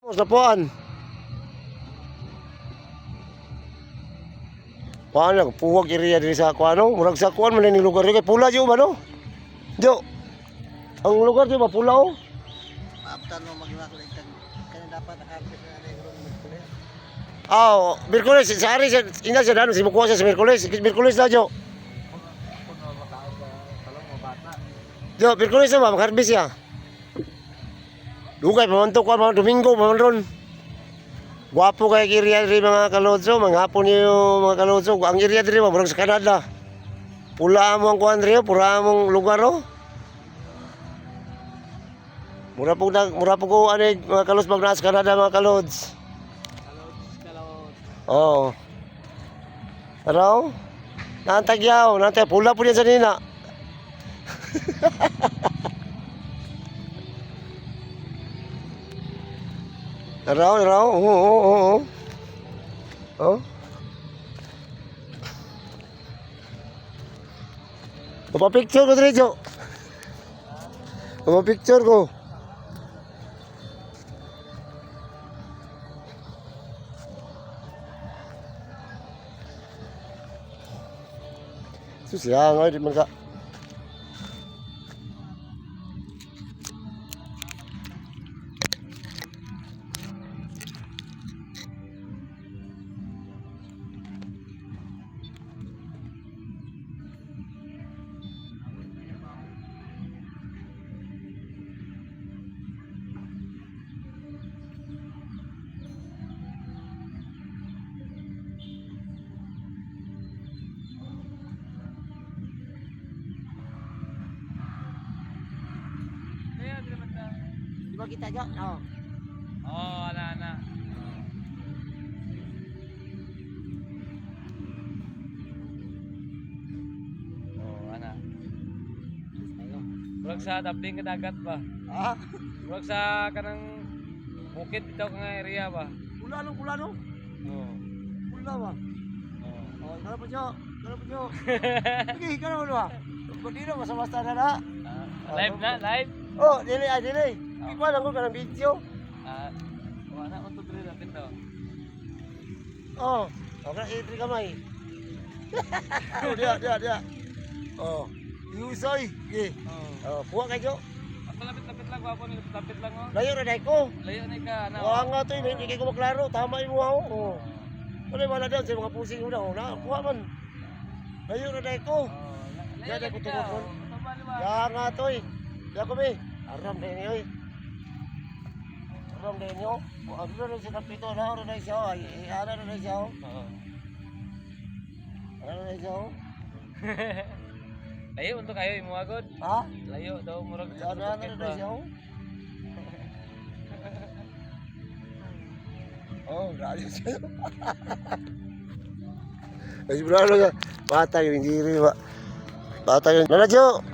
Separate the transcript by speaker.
Speaker 1: Sa puan. Paano puwag area diri sa kuano? Murag sa kuan man ni lugar kay pula jo ba no? Jo. Ang lugar jo ba pula oh?
Speaker 2: Maaptan mo magiwakay kanya dapat harvest na rin Merkules.
Speaker 1: Ah, Merkules sa ari sa ina sa dano si mukuha sa Merkules. Merkules na jo.
Speaker 2: Kuno makaon sa talong mo bata.
Speaker 1: Jo, Merkules na ba mag-harvest ya? Dugay pamanto kuan mga Domingo paman ron. Guwapo kay area diri mga kalodso, mga hapon niyo mga kalodso. Ang area diri murag sa Canada. Pula mo ang kuan diri, pura mong lugar oh. Mura po ko ano mga kalods pag nasa Canada mga kalods.
Speaker 2: Kalods.
Speaker 1: Oo. Araw? Nantagyaw, nantay pula po niya sa nina. Araw. Oo. Oh. Picture ko dito, Jo. Picture ko. Susya nga di man ka.
Speaker 2: Di ba kita Jo? Oo.
Speaker 3: Oh, ana. Oh, ana. Murag sa tabling kadagat ba?
Speaker 1: Ha?
Speaker 3: Murag sa kanang bukid bitaw ka nga area ba?
Speaker 1: Pula no.
Speaker 3: Oo.
Speaker 1: Pula ba?
Speaker 3: Oo.
Speaker 1: Oh, kala pa Jo. Sige, kana mo ba? Pwede na basta na na.
Speaker 3: Live na, live.
Speaker 1: Oh, dili. Ikaw lang ko kanang video.
Speaker 3: Wala unto diri natin daw.
Speaker 1: Oh, okay, entry kamay. Oh, dia. Oh, yusoy. Ge. Oh, puwa kay Jo.
Speaker 3: Ako lapit lang gwapo ni lapit lang oh.
Speaker 1: Layo ra dai ko.
Speaker 3: Layo ni ka ana.
Speaker 1: Oh, nga to hindi kay ko maklaro, tama imo ako. Oh. Wala wala daw sa mga pusing mo daw na. Puwa man. Layo ra dai ko.
Speaker 3: Layo
Speaker 1: Dai ko
Speaker 3: ni
Speaker 1: tungod.
Speaker 3: ka.
Speaker 1: Ya nga to eh. Ya ko be. Aram din yoy. Aram din yo. Ano na sa kapito na ora na siya. Ay, ana na siya.
Speaker 3: Oo.
Speaker 1: Ano na siya?
Speaker 3: Layo unto kayo imo agod.
Speaker 1: Ha?
Speaker 3: Layo daw murag
Speaker 1: Ano na siya? Oh, grabe siya. Ay, bralo ka. Bata yung diri ba? Bata yung... Nana, Jo!